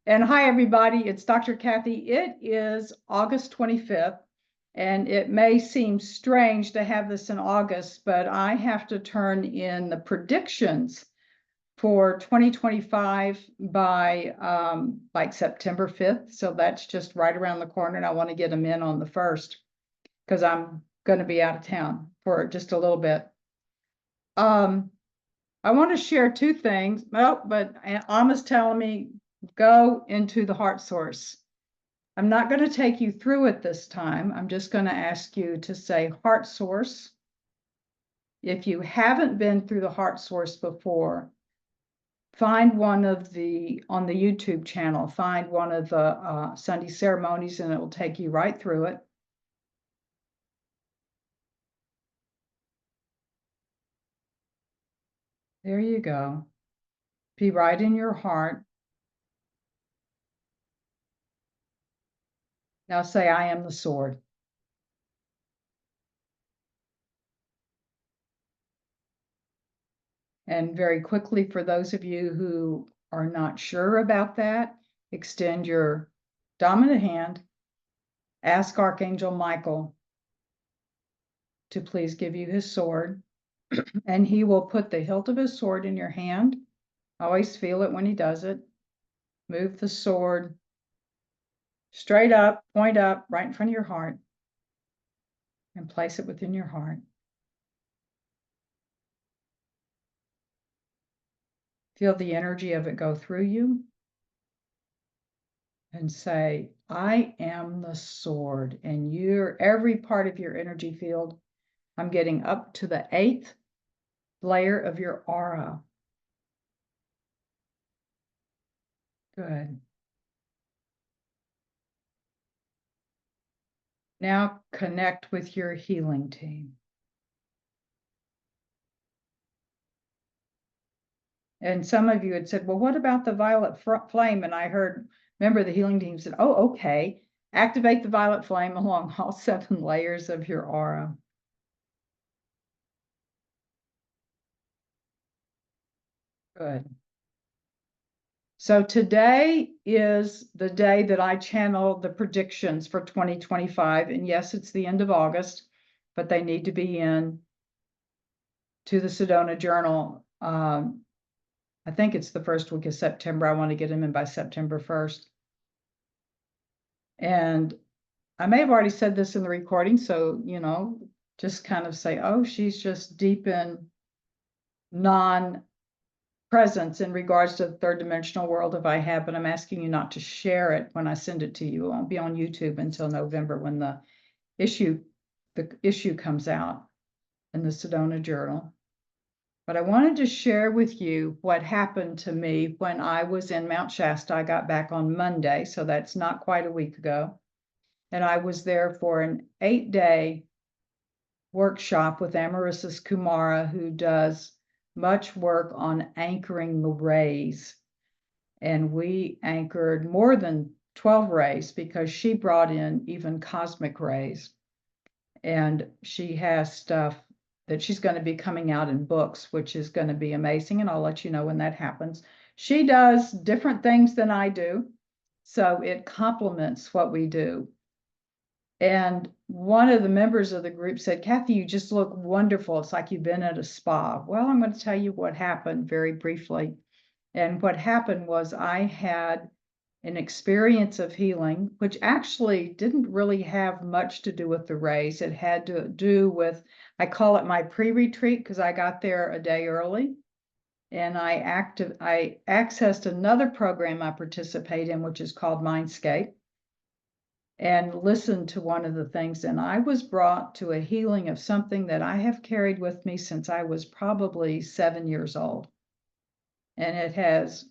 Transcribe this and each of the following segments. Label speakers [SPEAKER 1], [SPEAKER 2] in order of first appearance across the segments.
[SPEAKER 1] And hi, everybody. It's Dr. Kathy. It is August 25th, and it may seem strange to have this in August, but I have to turn in the predictions for 2025 by like September 5th. So that's just right around the corner, and I want to get them in on the 1st because I'm going to be out of town for just a little bit. I want to share two things. Well, but Amma's telling me go into the heart source. I'm not going to take you through it this time. I'm just going to ask you to say heart source. If you haven't been through the heart source before, find one of the, on the YouTube channel, find one of the Sunday ceremonies and it will take you right through it. There you go. Be right in your heart. Now say, I am the sword. And very quickly, for those of you who are not sure about that, extend your dominant hand, ask Archangel Michael to please give you his sword, and he will put the hilt of his sword in your hand. Always feel it when he does it. Move the sword straight up, point up, right in front of your heart, and place it within your heart. Feel the energy of it go through you and say, I am the sword, and you're every part of your energy field. I'm getting up to the 8th layer of your aura. Good. Now connect with your healing team. And some of you had said, well, what about the violet flame? And I heard, remember the healing team said, oh, okay. Activate the violet flame along all 7 layers of your aura. Good. So today is the day that I channel the predictions for 2025. And yes, it's the end of August, but they need to be in to the Sedona Journal. I think it's the first week of September. I want to get them in by September 1st. And I may have already said this in the recording, so, just kind of say, oh, she's just deep in non-presence in regards to the third dimensional world if I have, but I'm asking you not to share it when I send it to you. It won't be on YouTube until November when the issue comes out in the Sedona Journal. But I wanted to share with you what happened to me when I was in Mount Shasta. I got back on Monday, so that's not quite a week ago. And I was there for an 8-day workshop with Amaryssis Kumara, who does much work on anchoring the rays. And we anchored more than 12 rays because she brought in even cosmic rays. And she has stuff that she's going to be coming out in books, which is going to be amazing. And I'll let you know when that happens. She does different things than I do, so it complements what we do. And one of the members of the group said, Kathy, you just look wonderful. It's like you've been at a spa. Well, I'm going to tell you what happened very briefly. And what happened was I had an experience of healing, which actually didn't really have much to do with the rays. It had to do with, I call it my pre-retreat because I got there a day early. And I accessed another program I participate in, which is called Mindscape, and listened to one of the things. And I was brought to a healing of something that I have carried with me since I was probably 7 years old. And it has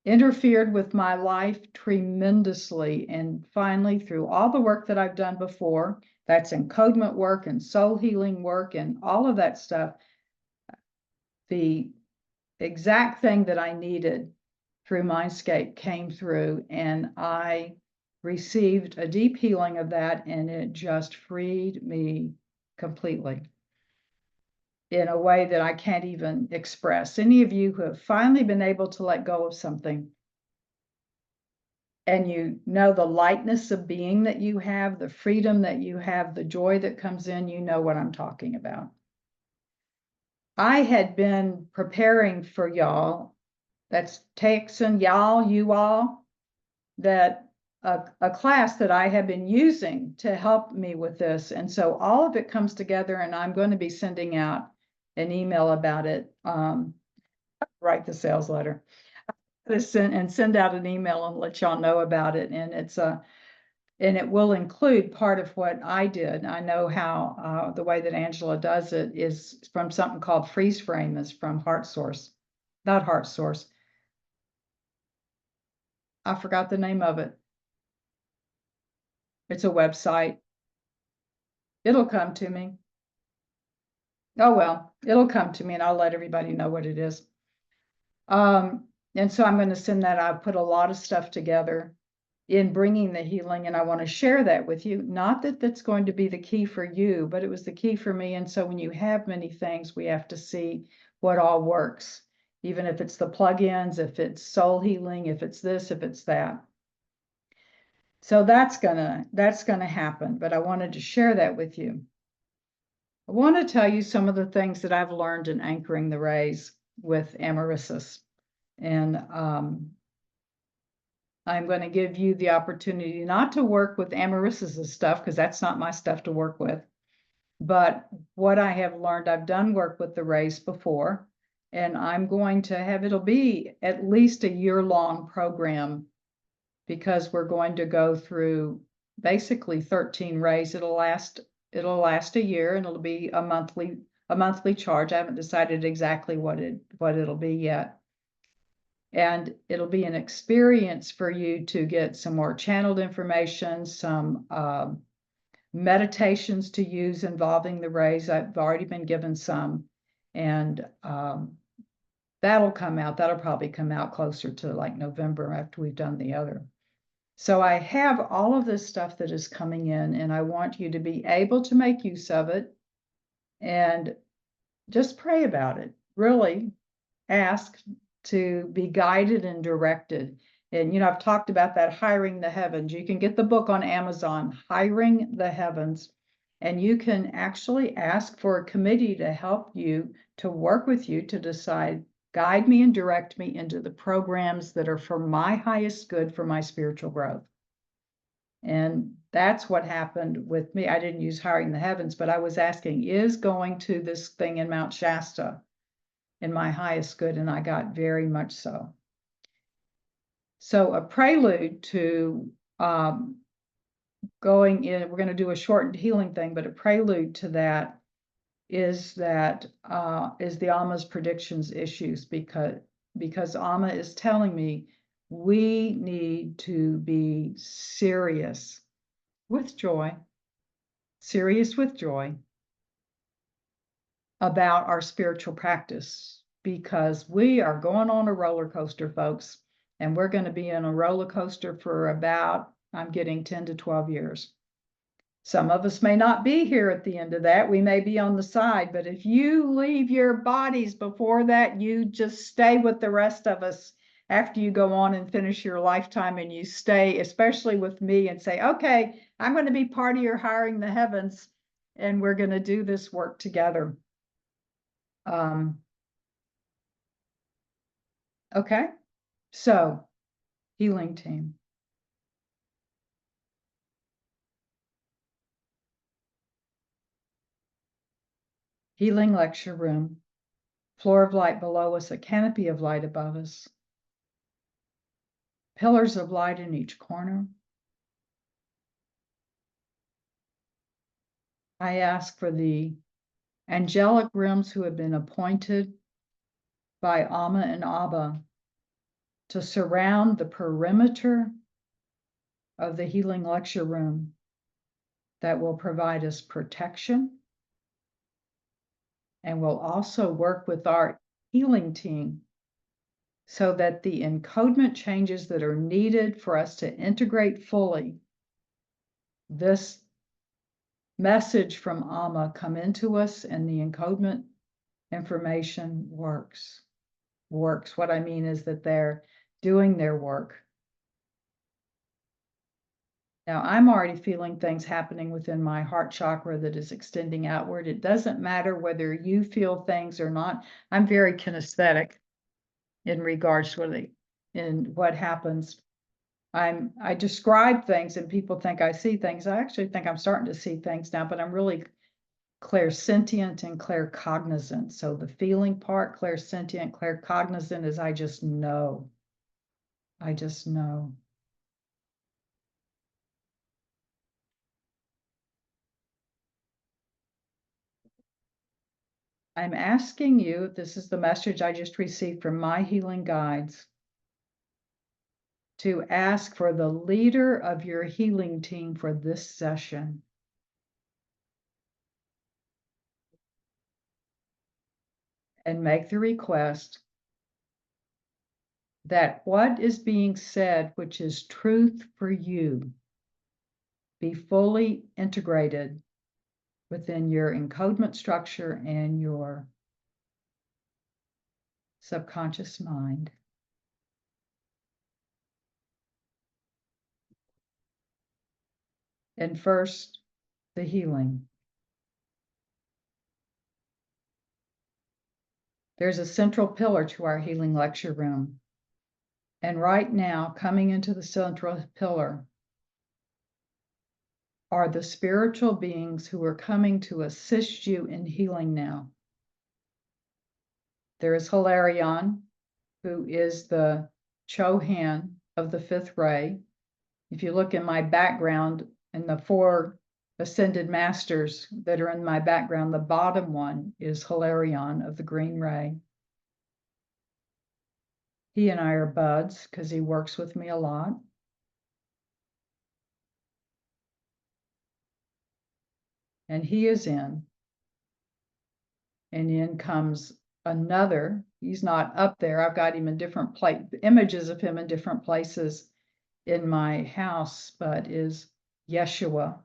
[SPEAKER 1] interfered with my life tremendously. And finally, through all the work that I've done before, that's encodement work and soul healing work and all of that stuff, the exact thing that I needed through Mindscape came through, and I received a deep healing of that, and it just freed me completely in a way that I can't even express. Any of you who have finally been able to let go of something, and you know the lightness of being that you have, the freedom that you have, the joy that comes in, you know what I'm talking about. I had been preparing for y'all, that's Texan, y'all, you all, that a class that I have been using to help me with this. And so all of it comes together, and I'm going to be sending out an email about it. Write the sales letter and send out an email and let y'all know about it. And and it will include part of what I did. I know how the way that Angela does it is from something called Freeze Frame, is from Heart Source, not Heart Source. I forgot the name of it. It's a website. It'll come to me. Oh, well, it'll come to me and I'll let everybody know what it is. And so I'm going to send that. I've put a lot of stuff together in bringing the healing, and I want to share that with you. Not that that's going to be the key for you, but it was the key for me. And so when you have many things, we have to see what all works, even if it's the plugins, if it's soul healing, if it's this, if it's that. So that's gonna happen, but I wanted to share that with you. I want to tell you some of the things that I've learned in anchoring the rays with Amaryssus. And I'm going to give you the opportunity not to work with Amaryssus' stuff, because that's not my stuff to work with. But what I have learned, I've done work with the rays before, and I'm going to have, it'll be at least a year-long program, because we're going to go through basically 13 rays. It'll last a year, and it'll be a monthly charge. I haven't decided exactly what it'll be yet. And it'll be an experience for you to get some more channeled information, some meditations to use involving the rays. I've already been given some, and that'll come out. That'll probably come out closer to like November after we've done the other. So I have all of this stuff that is coming in, and I want you to be able to make use of it and just pray about it. Really ask to be guided and directed. And, I've talked about that, Hiring the Heavens. You can get the book on Amazon, Hiring the Heavens, and you can actually ask for a committee to help you, to work with you to decide, guide me and direct me into the programs that are for my highest good, for my spiritual growth. And that's what happened with me. I didn't use Hiring the Heavens, but I was asking, is going to this thing in Mount Shasta in my highest good? And I got very much so. So a prelude to going in, we're going to do a shortened healing thing, but a prelude to that is the Amma's predictions issues, because Amma is telling me we need to be serious with joy about our spiritual practice, because we are going on a roller coaster, folks, and we're going to be in a roller coaster for about, I'm getting 10 to 12 years. Some of us may not be here at the end of that. We may be on the side, but if you leave your bodies before that, you just stay with the rest of us after you go on and finish your lifetime, and you stay, especially with me, and say, okay, I'm going to be part of your Hiring the Heavens, and we're going to do this work together. Okay, so healing team. Healing lecture room, floor of light below us, a canopy of light above us, pillars of light in each corner. I ask for the angelic realms who have been appointed by Amma and Abba to surround the perimeter of the healing lecture room, that will provide us protection, and will also work with our healing team so that the encodement changes that are needed for us to integrate fully this message from Amma come into us, and the encodement information works. What I mean is that they're doing their work. Now, I'm already feeling things happening within my heart chakra that is extending outward. It doesn't matter whether you feel things or not. I'm very kinesthetic in regards to what happens. I describe things and people think I see things. I actually think I'm starting to see things now, but I'm really clairsentient and claircognizant. So the feeling part, clairsentient, claircognizant, is I just know. I just know. I'm asking you, this is the message I just received from my healing guides, to ask for the leader of your healing team for this session. And make the request that what is being said, which is truth for you, be fully integrated within your encodement structure and your subconscious mind. And first, the healing. There's a central pillar to our healing lecture room. And right now, coming into the central pillar are the spiritual beings who are coming to assist you in healing now. There is Hilarion, who is the Chohan of the fifth ray. If you look in my background and the four ascended masters that are in my background, the bottom one is Hilarion of the green ray. He and I are buds because he works with me a lot. And he is in. And in comes another. He's not up there. I've got him in different images of him in different places in my house, but is Yeshua,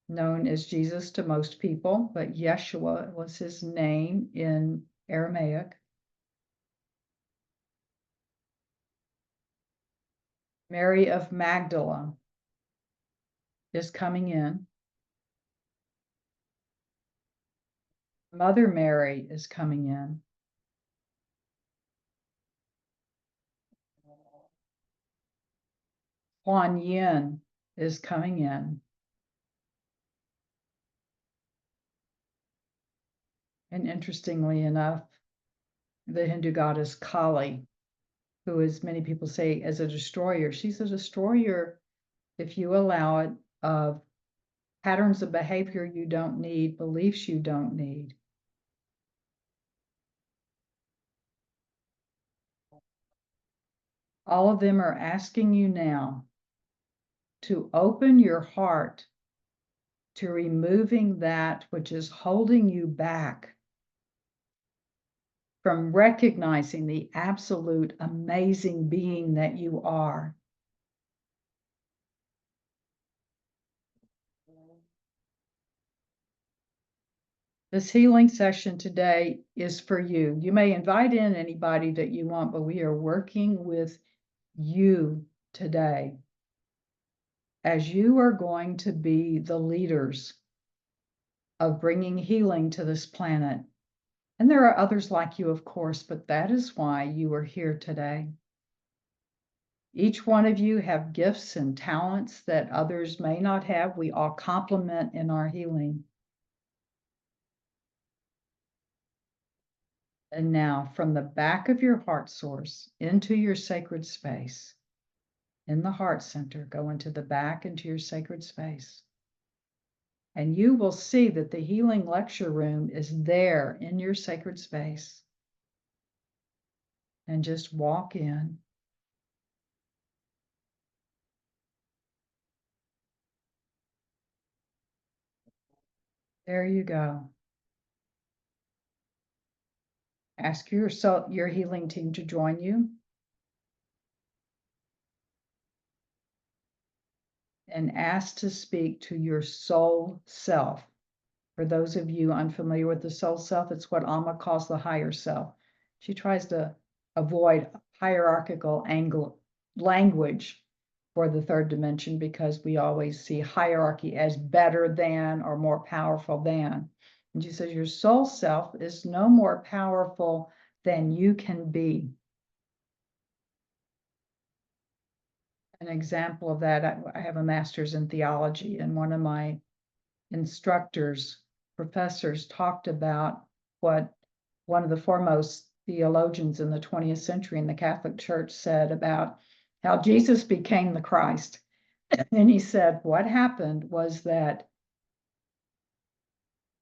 [SPEAKER 1] known as Jesus to most people, but Yeshua was his name in Aramaic. Mary of Magdala is coming in. Mother Mary is coming in. Kuan Yin is coming in. And interestingly enough, the Hindu goddess Kali, who, as many people say, is a destroyer. She's a destroyer, if you allow it, of patterns of behavior you don't need, beliefs you don't need. All of them are asking you now to open your heart to removing that which is holding you back from recognizing the absolute amazing being that you are. This healing session today is for you. You may invite in anybody that you want, but we are working with you today, as you are going to be the leaders of bringing healing to this planet. And there are others like you, of course, but that is why you are here today. Each one of you have gifts and talents that others may not have. We all complement in our healing. And now, from the back of your heart source into your sacred space, in the heart center, go into the back into your sacred space. And you will see that the healing lecture room is there in your sacred space. And just walk in. There you go. Ask your healing team to join you. And ask to speak to your soul self. For those of you unfamiliar with the soul self, it's what Amma calls the higher self. She tries to avoid hierarchical language for the third dimension because we always see hierarchy as better than or more powerful than. And she says, your soul self is no more powerful than you can be. An example of that, I have a master's in theology, and one of my instructors, professors, talked about what one of the foremost theologians in the 20th century in the Catholic Church said about how Jesus became the Christ. And he said what happened was that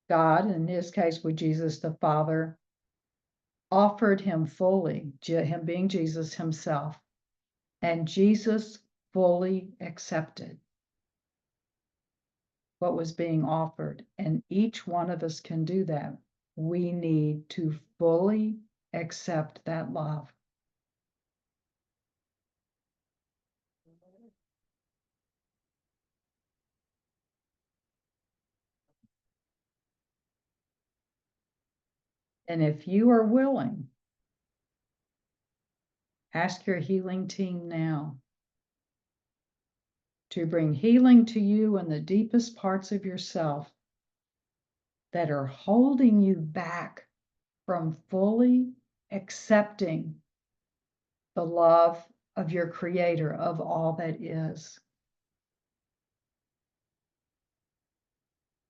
[SPEAKER 1] God, in his case with Jesus the Father, offered him fully, him being Jesus himself, and Jesus fully accepted what was being offered. And each one of us can do that. We need to fully accept that love. And if you are willing, ask your healing team now to bring healing to you in the deepest parts of yourself that are holding you back from fully accepting the love of your Creator, of all that is.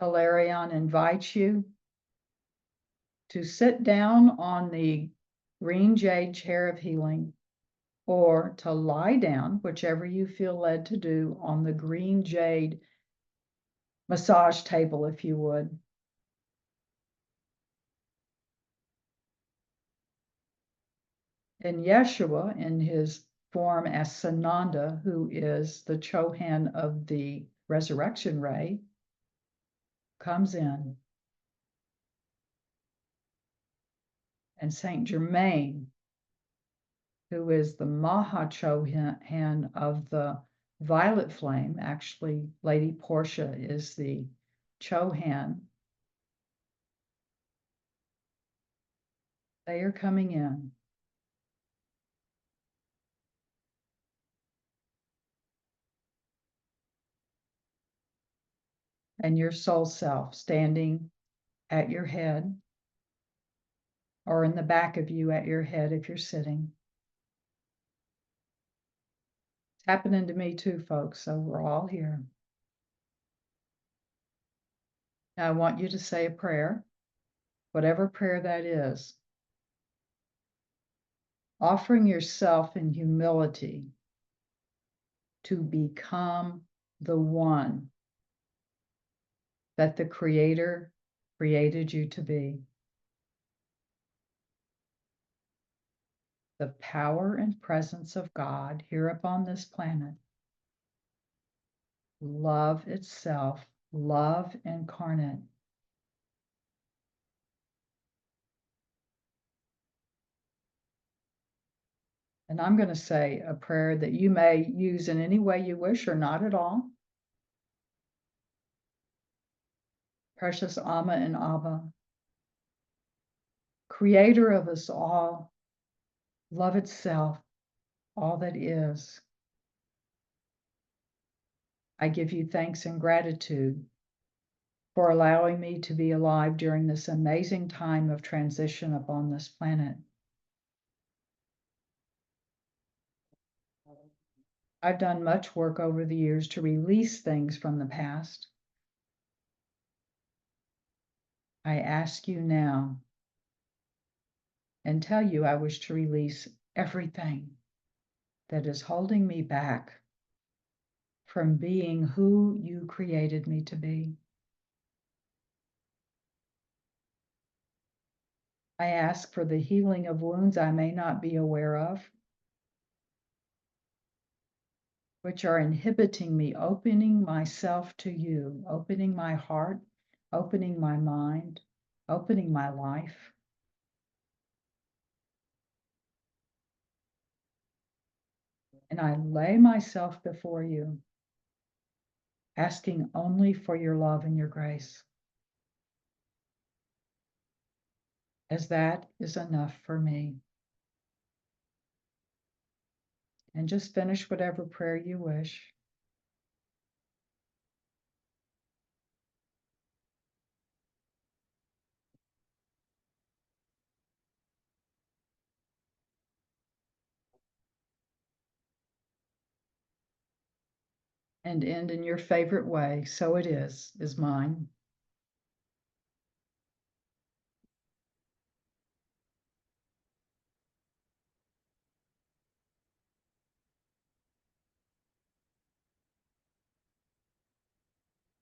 [SPEAKER 1] Hilarion invites you to sit down on the green jade chair of healing, or to lie down, whichever you feel led to do, on the green jade massage table, if you would. And Yeshua, in his form as Sananda, who is the Chohan of the resurrection ray, comes in. And Saint Germain, who is the Maha Chohan of the violet flame, actually Lady Portia is the Chohan, they are coming in. And your soul self standing at your head, or in the back of you at your head if you're sitting. It's happening to me too, folks, so we're all here. Now I want you to say a prayer, whatever prayer that is, offering yourself in humility to become the one that the Creator created you to be. The power and presence of God here upon this planet. Love itself, love incarnate. And I'm going to say a prayer that you may use in any way you wish or not at all. Precious Amma and Abba, Creator of us all, love itself, all that is. I give you thanks and gratitude for allowing me to be alive during this amazing time of transition upon this planet. I've done much work over the years to release things from the past. I ask you now and tell you I wish to release everything that is holding me back from being who you created me to be. I ask for the healing of wounds I may not be aware of, which are inhibiting me opening myself to you, opening my heart, opening my mind, opening my life. And I lay myself before you, asking only for your love and your grace, as that is enough for me. And just finish whatever prayer you wish. And end in your favorite way. So it is mine.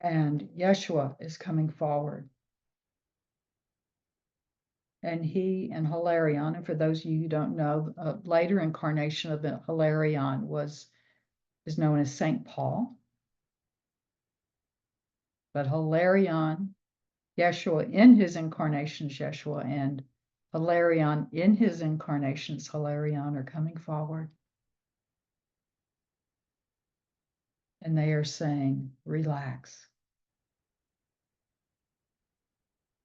[SPEAKER 1] And Yeshua is coming forward. And he and Hilarion, and for those of you who don't know, a later incarnation of the Hilarion is known as Saint Paul. But Hilarion, Yeshua in his incarnations, Yeshua, and Hilarion in his incarnations, Hilarion, are coming forward. And they are saying, relax.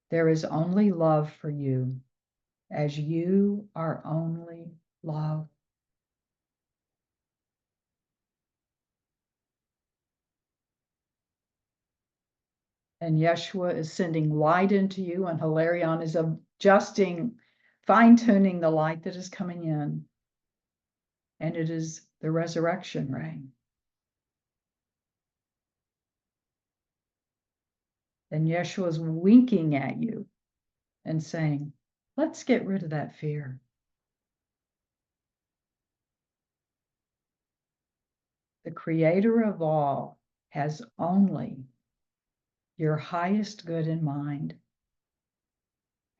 [SPEAKER 1] There is only love for you, as you are only love. And Yeshua is sending light into you, and Hilarion is adjusting, fine-tuning the light that is coming in. And it is the resurrection ray. And Yeshua is winking at you and saying, let's get rid of that fear. The creator of all has only your highest good in mind.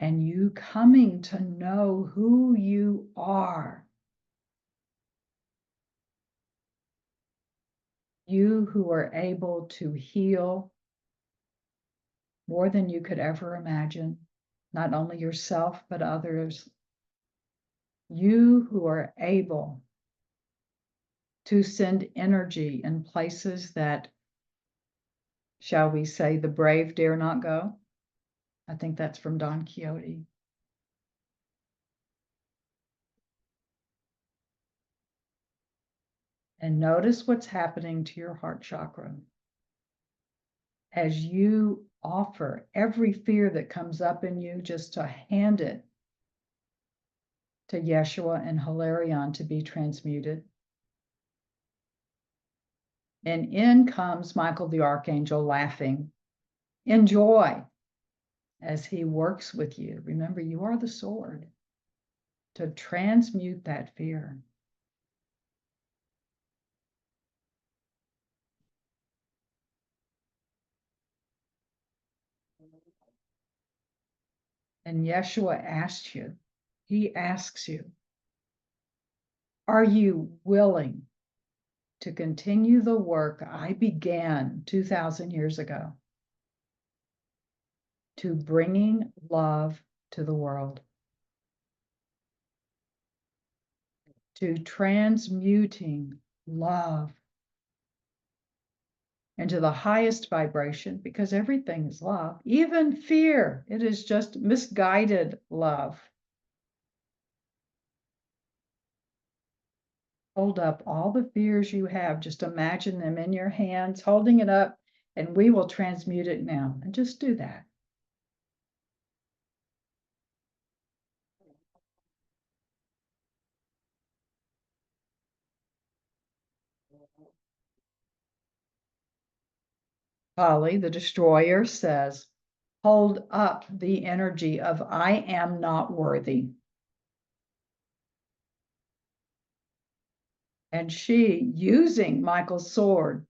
[SPEAKER 1] And you coming to know who you are. You who are able to heal more than you could ever imagine, not only yourself, but others. You who are able to send energy in places that, shall we say, the brave dare not go. I think that's from Don Quixote. And notice what's happening to your heart chakra. As you offer every fear that comes up in you, just to hand it to Yeshua and Hilarion to be transmuted. And in comes Michael the Archangel laughing in joy as he works with you. Remember, you are the sword to transmute that fear. And Yeshua he asks you, are you willing to continue the work I began 2,000 years ago to bringing love to the world, to transmuting love into the highest vibration, because everything is love, even fear. It is just misguided love. Hold up all the fears you have. Just imagine them in your hands, holding it up, and we will transmute it now. And just do that. Kali, the destroyer, says, hold up the energy of I am not worthy. And she, using Michael's sword,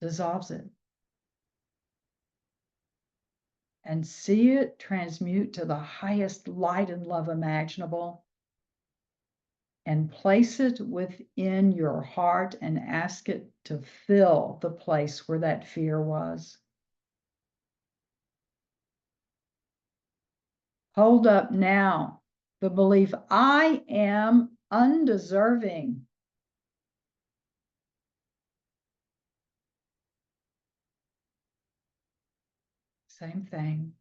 [SPEAKER 1] dissolves it. And see it transmute to the highest light and love imaginable. And place it within your heart and ask it to fill the place where that fear was. Hold up now the belief, I am undeserving. Same thing.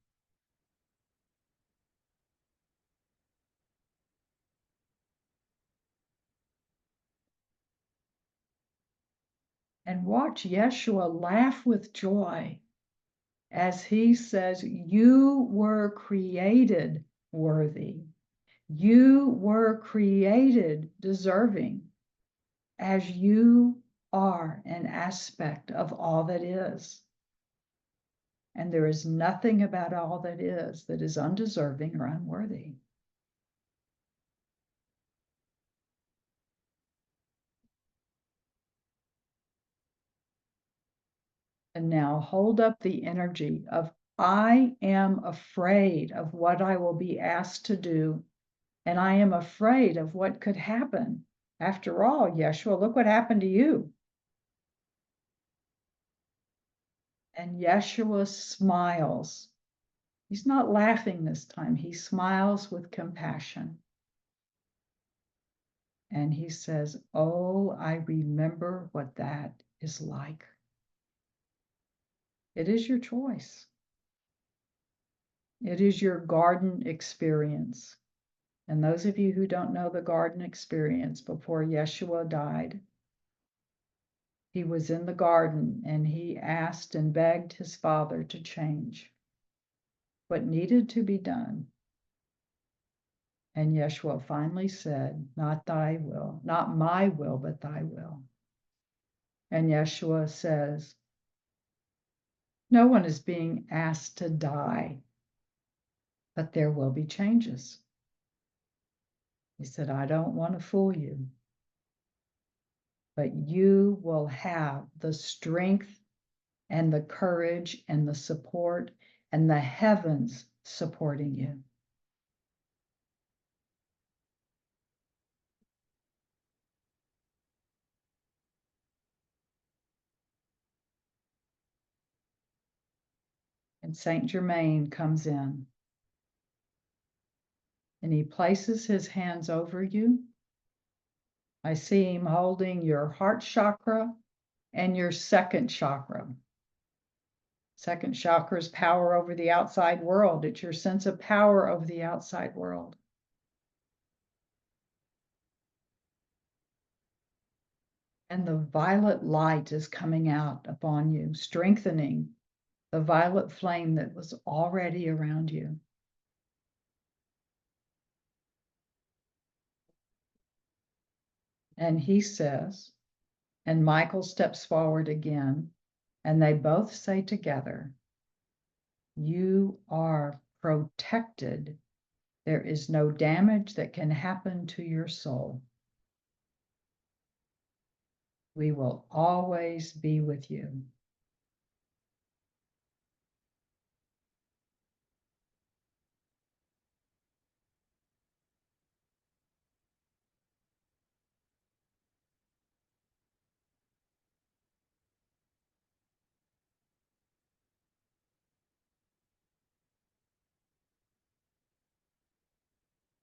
[SPEAKER 1] And watch Yeshua laugh with joy as he says, you were created worthy. You were created deserving, as you are an aspect of all that is. And there is nothing about all that is undeserving or unworthy. And now hold up the energy of, I am afraid of what I will be asked to do, and I am afraid of what could happen. After all, Yeshua, look what happened to you. And Yeshua smiles. He's not laughing this time. He smiles with compassion. And he says, oh, I remember what that is like. It is your choice. It is your garden experience. And those of you who don't know the garden experience, before Yeshua died, he was in the garden and he asked and begged his Father to change what needed to be done. And Yeshua finally said, not thy will, not my will, but thy will. And Yeshua says, no one is being asked to die, but there will be changes. He said, I don't want to fool you, but you will have the strength and the courage and the support and the heavens supporting you. And Saint Germain comes in and he places his hands over you. I see him holding your heart chakra and your second chakra. Second chakra is power over the outside world. It's your sense of power over the outside world. And the violet light is coming out upon you, strengthening the violet flame that was already around you. And he says, and Michael steps forward again, and they both say together, you are protected. There is no damage that can happen to your soul. We will always be with you.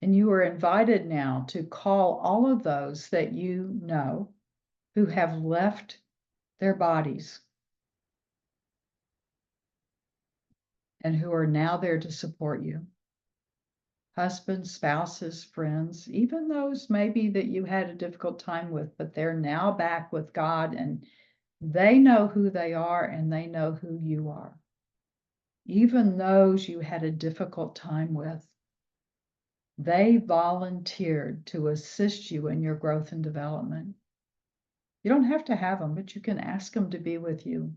[SPEAKER 1] And you are invited now to call all of those that you know who have left their bodies and who are now there to support you. Husbands, spouses, friends, even those maybe that you had a difficult time with, but they're now back with God and they know who they are and they know who you are. Even those you had a difficult time with, they volunteered to assist you in your growth and development. You don't have to have them, but you can ask them to be with you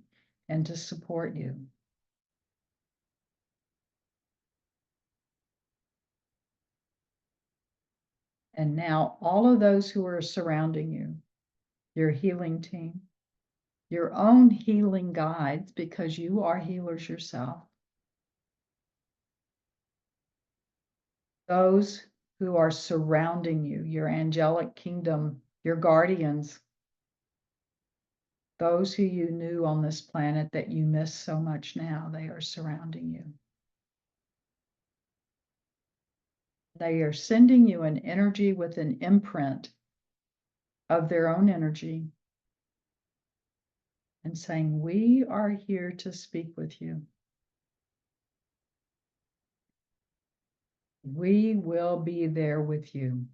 [SPEAKER 1] and to support you. And now all of those who are surrounding you, your healing team, your own healing guides, because you are healers yourself, those who are surrounding you, your angelic kingdom, your guardians, those who you knew on this planet that you miss so much now, they are surrounding you. They are sending you an energy with an imprint of their own energy and saying, we are here to speak with you. We will be there with you.